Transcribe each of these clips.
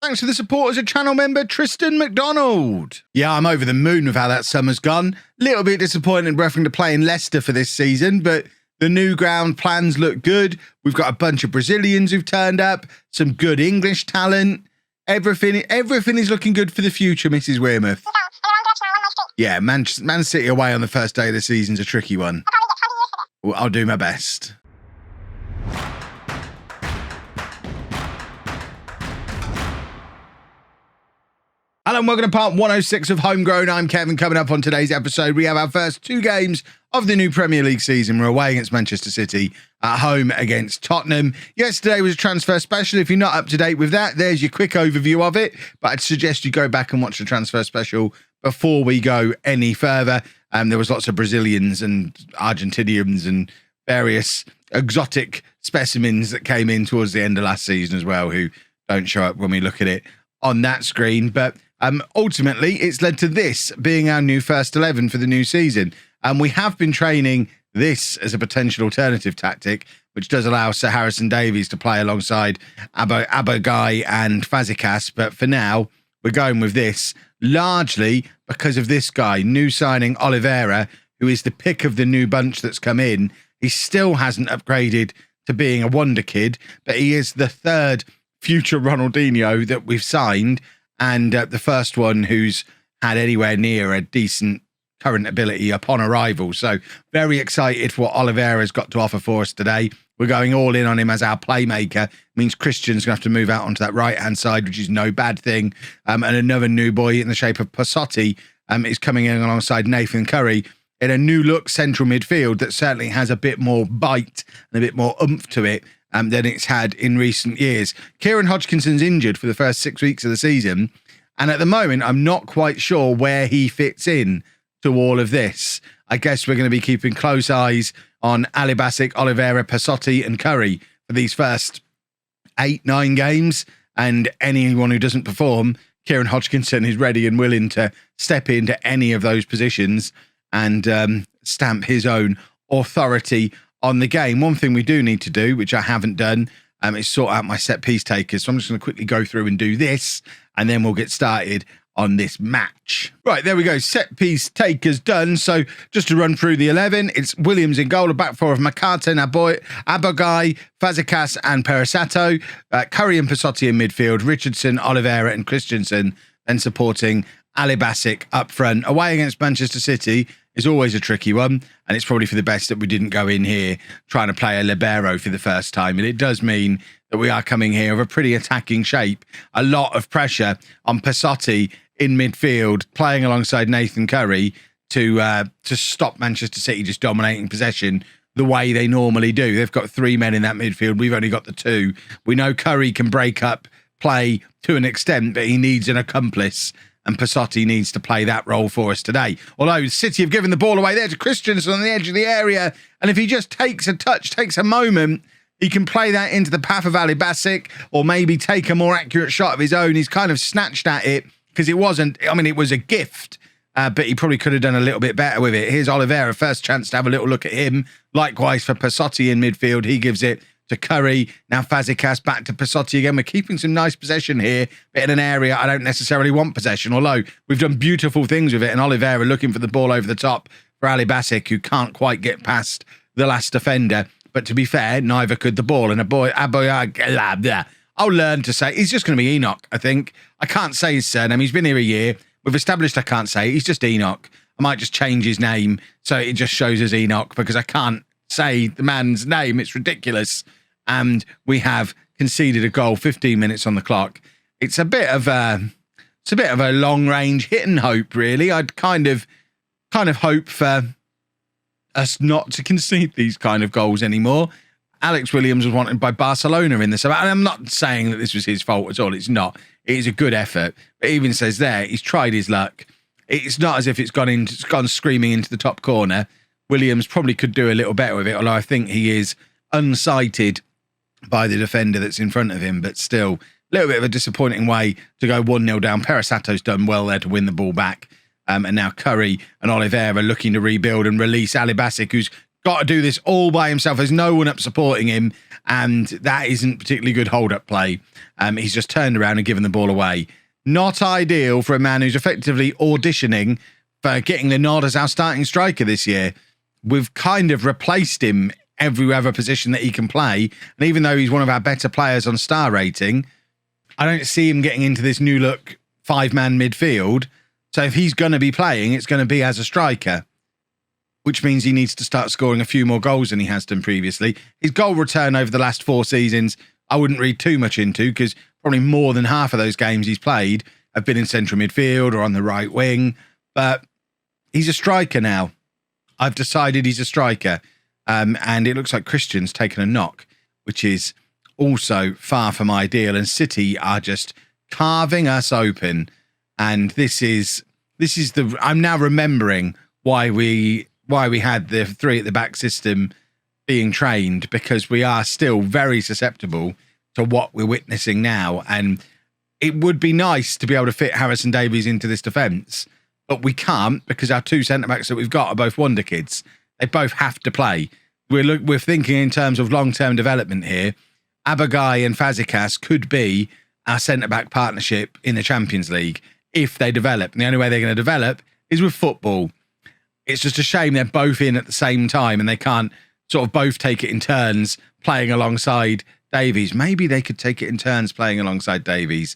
Thanks to the support as a channel member, Tristan McDonald. Yeah, I'm over the moon with how that summer's gone. Little bit disappointed we're having to play in Leicester for this season, but the new ground plans look good. We've got a bunch of Brazilians who've turned up, some good English talent. Everything is looking good for the future, Mrs Wearmouth. Yeah, Man City away on the first day of the season's a tricky one. Well, I'll do my best. Hello and welcome to part 106 of Homegrown. I'm Kevin. Coming up on today's episode, we have our first two games of the new Premier League season. We're away against Manchester City, at home against Tottenham. Yesterday was a transfer special. If you're not up to date with that, there's your quick overview of it. But I'd suggest you go back and watch the transfer special before we go any further. There was lots of Brazilians and Argentinians and various exotic specimens that came in towards the end of last season as well, who don't show up when we look at it on that screen. But ultimately, it's led to this being our new first 11 for the new season. And we have been training this as a potential alternative tactic, which does allow Sir Harrison Davies to play alongside Abogai and Fazekas. But for now, we're going with this, largely because of this guy, new signing Oliveira, who is the pick of the new bunch that's come in. He still hasn't upgraded to being a wonder kid, but he is the third future Ronaldinho that we've signed, and the first one who's had anywhere near a decent current ability upon arrival. So very excited for what Oliveira's got to offer for us today. We're going all in on him as our playmaker. Means Christian's going to have to move out onto that right-hand side, which is no bad thing. And another new boy in the shape of Passotti is coming in alongside Nathan Curry in a new look central midfield that certainly has a bit more bite and a bit more oomph to it than it's had in recent years. Kieran Hodgkinson's injured for the first 6 weeks of the season, and at the moment, I'm not quite sure where he fits in to all of this. I guess we're going to be keeping close eyes on Ali Basic, Oliveira, Passotti and Curry for these first 8-9 games, and anyone who doesn't perform, Kieran Hodgkinson is ready and willing to step into any of those positions and stamp his own authority on the game. One thing we do need to do, which I haven't done, is sort out my set piece takers. So I'm just going to quickly go through and do this, and then we'll get started on this match. Right, there we go. Set piece takers done. So just to run through the 11, it's Williams in goal, a back four of Makata, Abogai, Fazekas and Perisato, Curry and Passotti in midfield, Richardson, Oliveira and Christensen, then supporting Ali Basic up front. Away against Manchester City is always a tricky one, and it's probably for the best that we didn't go in here trying to play a libero for the first time. And it does mean that we are coming here of a pretty attacking shape. A lot of pressure on Passotti in midfield, playing alongside Nathan Curry to stop Manchester City just dominating possession the way they normally do. They've got three men in that midfield. We've only got the two. We know Curry can break up play to an extent, but he needs an accomplice, and Passotti needs to play that role for us today. Although City have given the ball away there to Christensen on the edge of the area, and if he just takes a touch, takes a moment, he can play that into the path of Ali Basic, or maybe take a more accurate shot of his own. He's kind of snatched at it because it wasn't, I mean, it was a gift, but he probably could have done a little bit better with it. Here's Oliveira, first chance to have a little look at him. Likewise for Passotti in midfield, he gives it to Curry. Now Fazekas back to Passotti again. We're keeping some nice possession here, but in an area I don't necessarily want possession, although we've done beautiful things with it. And Oliveira looking for the ball over the top for Ali Basic, who can't quite get past the last defender. But to be fair, neither could the ball. And I'll learn to say, he's just going to be Enoch, I think. I can't say his surname. He's been here a year. We've established I can't say it. He's just Enoch. I might just change his name so it just shows as Enoch, because I can't say the man's name. It's ridiculous. And we have conceded a goal, 15 minutes on the clock. It's a bit of a long range hit and hope, really. I'd kind of hope for us not to concede these kind of goals anymore. Alex Williams was wanted by Barcelona in this. And I'm not saying that this was his fault at all. It's not. It is a good effort. But even says there, he's tried his luck. It's not as if it's gone screaming into the top corner. Williams probably could do a little better with it, although I think he is unsighted by the defender that's in front of him. But still, a little bit of a disappointing way to go 1-0 down. Perissato's done well there to win the ball back. And now Curry and Oliveira are looking to rebuild and release Ali Basic, who's got to do this all by himself. There's no one up supporting him. and that isn't particularly good hold-up play. He's just turned around and given the ball away. Not ideal for a man who's effectively auditioning for getting the nod as our starting striker this year. We've kind of replaced him every other position that he can play, and even though he's one of our better players on star rating, I don't see him getting into this new look 5-man midfield. So if he's going to be playing, it's going to be as a striker, which means he needs to start scoring a few more goals than he has done previously. His goal return over the last 4 seasons, I wouldn't read too much into, because probably more than half of those games he's played have been in central midfield or on the right wing. But he's a striker now. I've decided he's a striker. And it looks like Christian's taken a knock, which is also far from ideal. And City are just carving us open. And this is I'm now remembering why we had the 3 at the back system being trained, because we are still very susceptible to what we're witnessing now. And it would be nice to be able to fit Harrison Davies into this defence, but we can't, because our 2 centre-backs that we've got are both wonder kids. They both have to play. We're thinking in terms of long-term development here. Abagai and Fazekas could be our centre-back partnership in the Champions League if they develop. And the only way they're going to develop is with football. It's just a shame they're both in at the same time and they can't sort of both take it in turns playing alongside Davies. Maybe they could take it in turns playing alongside Davies,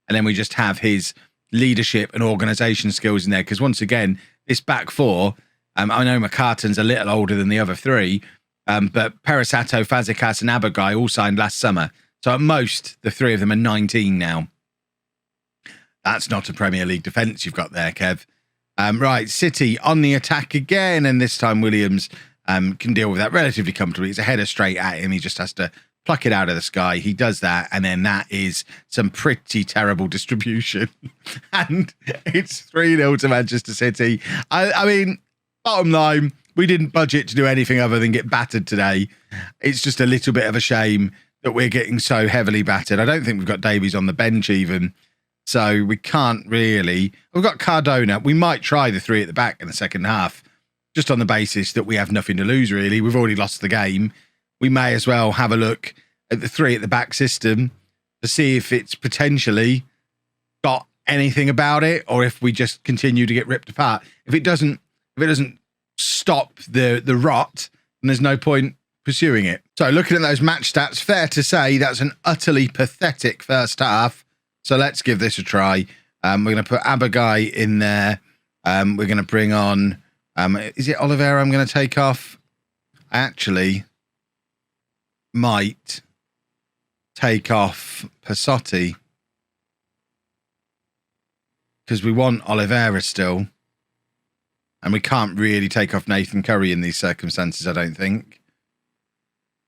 and then we just have his leadership and organisation skills in there. Because once again, this back 4, I know McCartan's a little older than the other 3, but Perisato, Fazekas and Abagai all signed last summer. So at most, the 3 of them are 19 now. That's not a Premier League defence you've got there, Kev. Right, City on the attack again, and this time Williams can deal with that relatively comfortably. It's a header straight at him. He just has to pluck it out of the sky. He does that, and then that is some pretty terrible distribution. And it's 3-0 to Manchester City. I mean, bottom line, we didn't budget to do anything other than get battered today. It's just a little bit of a shame that we're getting so heavily battered. I don't think we've got Davies on the bench even. So we can't really. We've got Cardona. We might try the 3 at the back in the second half, just on the basis that we have nothing to lose, really. We've already lost the game. We may as well have a look at the 3 at the back system to see if it's potentially got anything about it, or if we just continue to get ripped apart. If it doesn't stop the rot, then there's no point pursuing it. So looking at those match stats, fair to say that's an utterly pathetic first half. So let's give this a try. We're going to put Abagai in there. We're going to bring on, is it Oliveira I'm going to take off? I actually might take off Passotti, because we want Oliveira still. And we can't really take off Nathan Curry in these circumstances, I don't think.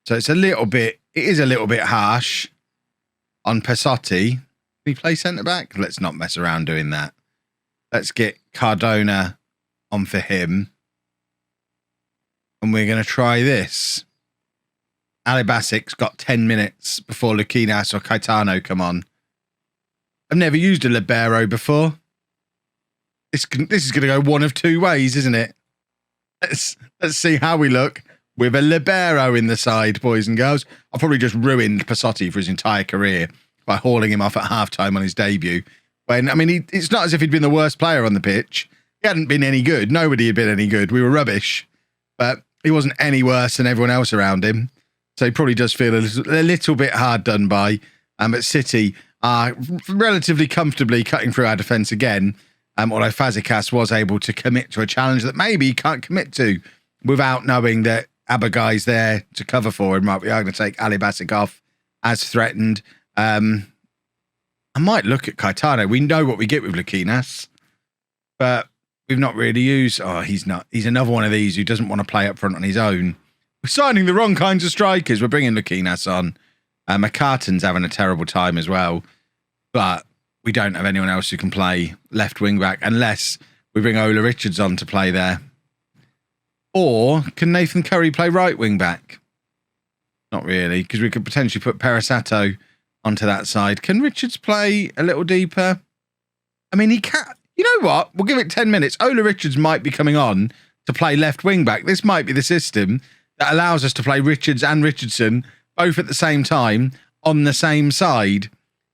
So it is a little bit harsh on Passotti. Can he play centre-back? Let's not mess around doing that. Let's get Cardona on for him. And we're going to try this. Ali Basic's got 10 minutes before Luquinas or Caetano come on. I've never used a libero before. This is going to go one of 2 ways, isn't it? Let's see how we look with a libero in the side, boys and girls. I've probably just ruined Passotti for his entire career by hauling him off at halftime on his debut. It's not as if he'd been the worst player on the pitch. He hadn't been any good. Nobody had been any good. We were rubbish. But he wasn't any worse than everyone else around him. So he probably does feel a little bit hard done by. But City are relatively comfortably cutting through our defence again. Although Fazekas was able to commit to a challenge that maybe he can't commit to without knowing that Abagai's there to cover for him. Right, we are going to take Ali Basic off as threatened. I might look at Caetano. We know what we get with Luquinas, but we've not really used. Oh, he's not. He's another one of these who doesn't want to play up front on his own. We're signing the wrong kinds of strikers. We're bringing Luquinas on. McCartan's having a terrible time as well, but we don't have anyone else who can play left wing back unless we bring Ola Richards on to play there. Or can Nathan Curry play right wing back? Not really, because we could potentially put Perisato onto that side. Can Richards play a little deeper? I mean, he can. You know what? We'll give it 10 minutes. Ola Richards might be coming on to play left wing back. This might be the system that allows us to play Richards and Richardson both at the same time on the same side,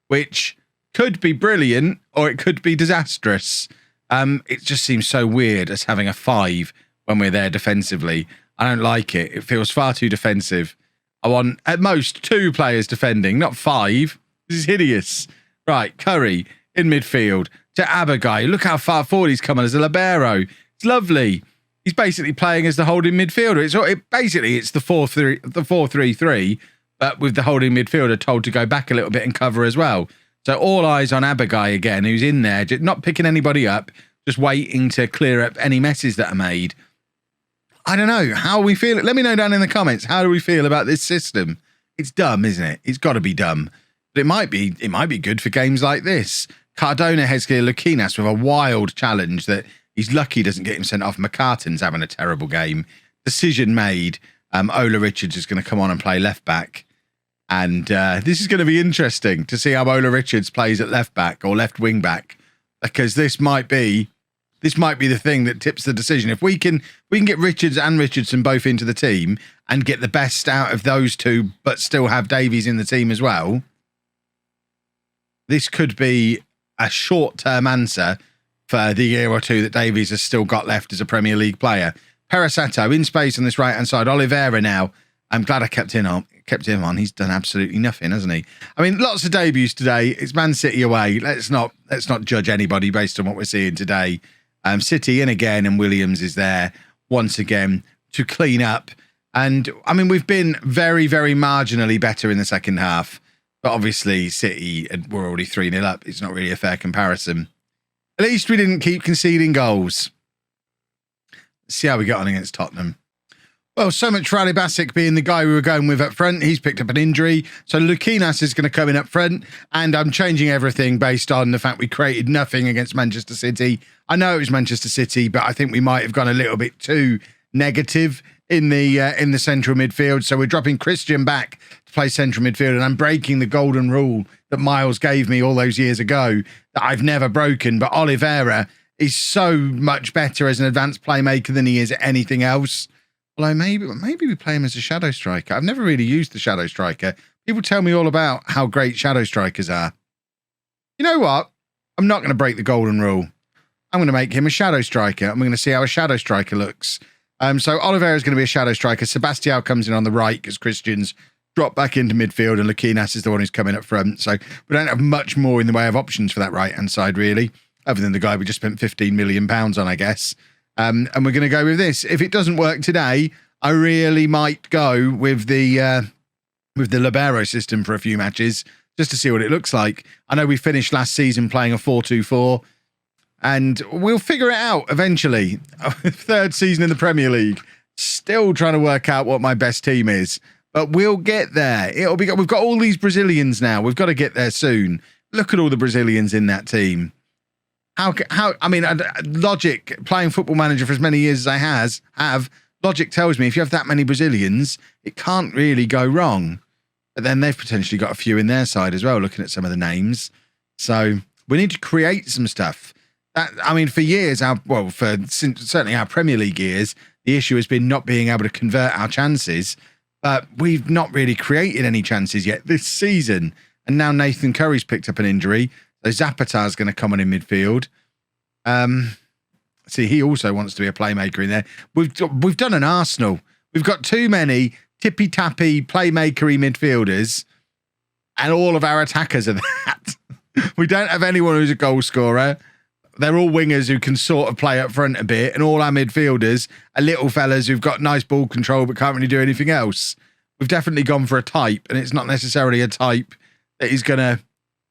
which could be brilliant or it could be disastrous. It just seems so weird as having a 5 when we're there defensively. I don't like it. It feels far too defensive. I want at most 2 players defending, not 5. This is hideous. Right, Curry in midfield to Abagai. Look how far forward he's coming as a libero. It's lovely. He's basically playing as the holding midfielder. It's the 4-3-3, but with the holding midfielder told to go back a little bit and cover as well. So all eyes on Abagai again, who's in there, just not picking anybody up, just waiting to clear up any messes that are made. I don't know how we feel. Let me know down in the comments. How do we feel about this system? It's dumb, isn't it? It's got to be dumb, but it might be good for games like this. Cardona Hezkia Lukinas with a wild challenge that he's lucky doesn't get him sent off. McCartan's having a terrible game. Decision made. Ola Richards is going to come on and play left back. And this is going to be interesting to see how Ola Richards plays at left back or left wing back, because this might be the thing that tips the decision. If we can get Richards and Richardson both into the team and get the best out of those two, but still have Davies in the team as well, this could be a short-term answer for the year or two that Davies has still got left as a Premier League player. Perasato in space on this right-hand side. Oliveira now. I'm glad I kept him on. He's done absolutely nothing, hasn't he? I mean, lots of debuts today. It's Man City away. Let's not judge anybody based on what we're seeing today. City in again, and Williams is there once again to clean up. And I mean, we've been very, very marginally better in the second half, but obviously City were already 3-0 up. It's not really a fair comparison. At least we didn't keep conceding goals. Let's see how we get on against Tottenham. Well, so much for Ali Basic being the guy we were going with up front. He's picked up an injury. So Lukinas is going to come in up front. And I'm changing everything based on the fact we created nothing against Manchester City. I know it was Manchester City, but I think we might have gone a little bit too negative in the central midfield. So we're dropping Christian back to play central midfield. And I'm breaking the golden rule that Miles gave me all those years ago that I've never broken. But Oliveira is so much better as an advanced playmaker than he is at anything else. Although maybe we play him as a shadow striker. I've never really used the shadow striker. People tell me all about how great shadow strikers are. You know what? I'm not going to break the golden rule. I'm going to make him a shadow striker. I'm going to see how a shadow striker looks. So Oliveira is going to be a shadow striker. Sebastião comes in on the right because Christian's dropped back into midfield and Lukinas is the one who's coming up front. So we don't have much more in the way of options for that right-hand side, really, other than the guy we just spent £15 million on, I guess. And we're going to go with this. If it doesn't work today, I really might go with the libero system for a few matches just to see what it looks like. I know we finished last season playing a 4-2-4, and we'll figure it out eventually. Third season in the Premier League, still trying to work out what my best team is, but we'll get there. We've got all these Brazilians now. We've got to get there soon. Look at all the Brazilians in that team. I mean, logic, playing Football Manager for as many years as I have, logic tells me if you have that many Brazilians, it can't really go wrong. But then they've potentially got a few in their side as well, looking at some of the names. So we need to create some stuff. For years, certainly our Premier League years, the issue has been not being able to convert our chances. But we've not really created any chances yet this season. And now Nathan Curry's picked up an injury. So Zapatar's going to come on in midfield. See, he also wants to be a playmaker in there. We've done an Arsenal. We've got too many tippy-tappy, playmakery midfielders, and all of our attackers are that. We don't have anyone who's a goal scorer. They're all wingers who can sort of play up front a bit, and all our midfielders are little fellas who've got nice ball control but can't really do anything else. We've definitely gone for a type, and it's not necessarily a type that is going to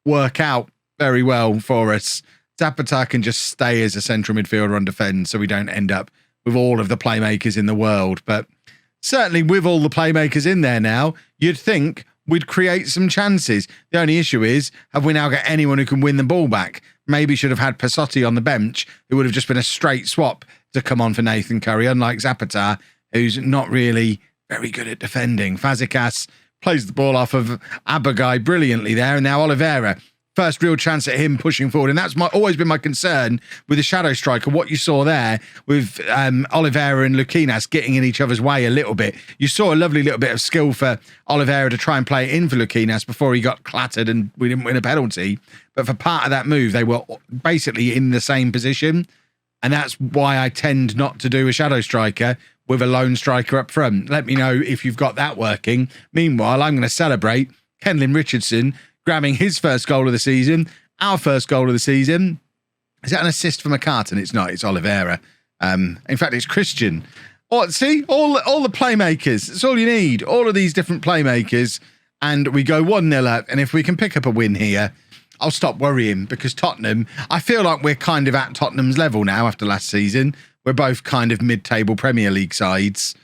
work out very well for us. Zapatar can just stay as a central midfielder on defence so we don't end up with all of the playmakers in the world. But certainly with all the playmakers in there now, you'd think we'd create some chances. The only issue is, have we now got anyone who can win the ball back? Maybe should have had Passotti on the bench, who would have just been a straight swap to come on for Nathan Curry, unlike Zapatar, who's not really very good at defending. Fazekas plays the ball off of Abagai brilliantly there, and now Oliveira first real chance at him pushing forward. And that's always been my concern with the shadow striker. What you saw there with Oliveira and Luquinas getting in each other's way a little bit. You saw a lovely little bit of skill for Oliveira to try and play it in for Luquinas before he got clattered and we didn't win a penalty. But for part of that move, they were basically in the same position. And that's why I tend not to do a shadow striker with a lone striker up front. Let me know if you've got that working. Meanwhile, I'm going to celebrate Kenlin Richardson grabbing his first goal of the season, our first goal of the season. Is that an assist from McCartan? It's not. It's Oliveira. In fact, it's Christian. Oh, see, all the playmakers. That's all you need. All of these different playmakers. And we go 1-0 up. And if we can pick up a win here, I'll stop worrying, because Tottenham, I feel like we're kind of at Tottenham's level now after last season. We're both kind of mid-table Premier League sides.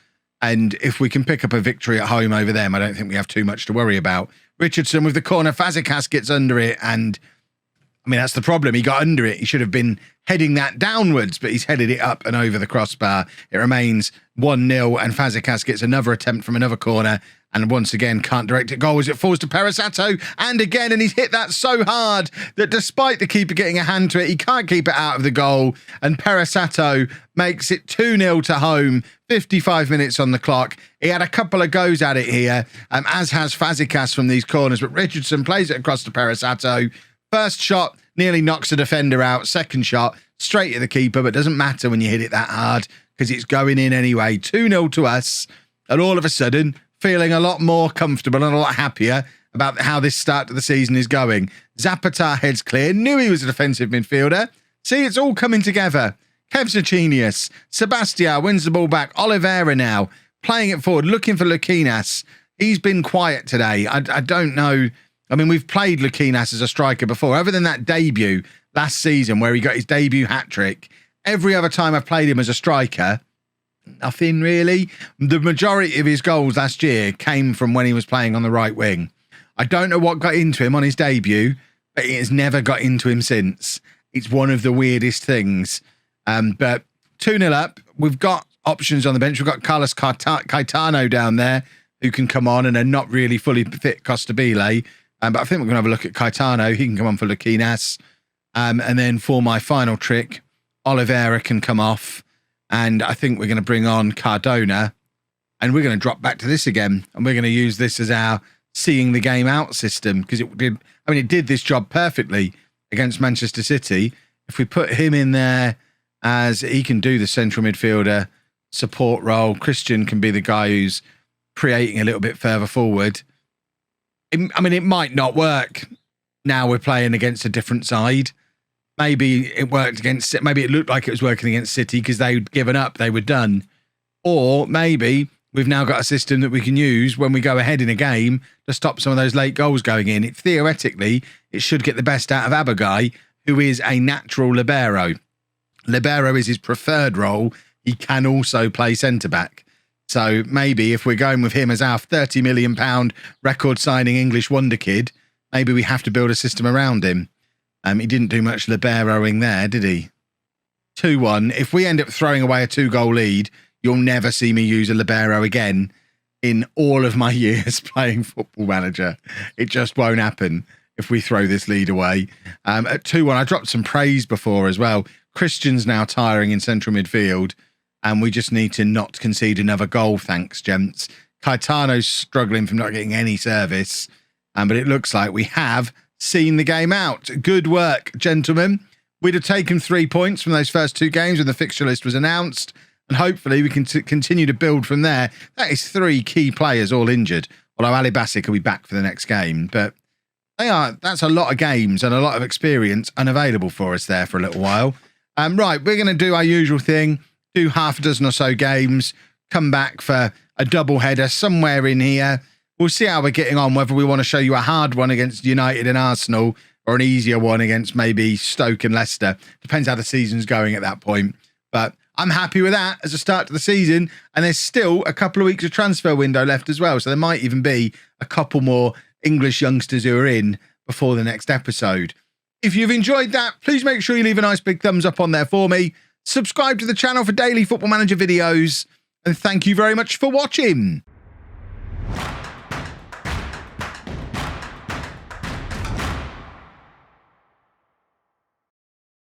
And if we can pick up a victory at home over them, I don't think we have too much to worry about. Richardson with the corner. Fazekas gets under it. And, I mean, that's the problem. He got under it. He should have been heading that downwards, but he's headed it up and over the crossbar. It remains 1-0, and Fazekas gets another attempt from another corner. And once again, can't direct it goal as it falls to Peresato. And again, and he's hit that so hard that despite the keeper getting a hand to it, he can't keep it out of the goal. And Peresato makes it 2-0 to home, 55 minutes on the clock. He had a couple of goes at it here, as has Fazekas from these corners. But Richardson plays it across to Peresato. First shot nearly knocks a defender out. Second shot straight at the keeper, but doesn't matter when you hit it that hard because it's going in anyway. 2-0 to us. And all of a sudden, feeling a lot more comfortable and a lot happier about how this start to the season is going. Zapata heads clear. Knew he was a defensive midfielder. See, it's all coming together. Kev's a genius. Sebastião wins the ball back. Oliveira now playing it forward, looking for Luquinas. He's been quiet today. I don't know. I mean, we've played Luquinas as a striker before. Other than that debut last season where he got his debut hat-trick, every other time I've played him as a striker, nothing really. The majority of his goals last year came from when he was playing on the right wing. I don't know what got into him on his debut, but it has never got into him since. It's one of the weirdest things. But 2-0 up. We've got options on the bench. We've got Carlos Caetano down there who can come on and are not really fully fit Costabile. But I think we're going to have a look at Caetano. He can come on for Luquinas. And then for my final trick, Oliveira can come off. And I think we're going to bring on Cardona. And we're going to drop back to this again. And we're going to use this as our seeing the game out system. Because it did this job perfectly against Manchester City. If we put him in there as he can do the central midfielder support role, Christian can be the guy who's creating a little bit further forward. It might not work. Now we're playing against a different side. Maybe it worked against, maybe it looked like it was working against City because they'd given up, they were done. Or maybe we've now got a system that we can use when we go ahead in a game to stop some of those late goals going in. Theoretically, it should get the best out of Abagai, who is a natural libero. Libero is his preferred role. He can also play centre-back. So maybe if we're going with him as our £30 million record signing English wonder kid, maybe we have to build a system around him. He didn't do much liberoing there, did he? 2-1. If we end up throwing away a 2-goal lead, you'll never see me use a libero again in all of my years playing Football Manager. It just won't happen if we throw this lead away. At 2-1, I dropped some praise before as well. Christian's now tiring in central midfield. And we just need to not concede another goal, thanks, gents. Caetano's struggling from not getting any service. But it looks like we have seen the game out. Good work, gentlemen. We'd have taken 3 points from those first 2 games when the fixture list was announced. And hopefully we can continue to build from there. That is 3 key players all injured. Although Ali Basic will be back for the next game. But that's a lot of games and a lot of experience unavailable for us there for a little while. Right, we're going to do our usual thing. Do half a dozen or so games, come back for a double header somewhere in here. We'll see how we're getting on, whether we want to show you a hard one against United and Arsenal or an easier one against maybe Stoke and Leicester. Depends how the season's going at that point. But I'm happy with that as a start to the season. And there's still a couple of weeks of transfer window left as well. So there might even be a couple more English youngsters who are in before the next episode. If you've enjoyed that, please make sure you leave a nice big thumbs up on there for me. Subscribe to the channel for daily Football Manager videos. And thank you very much for watching.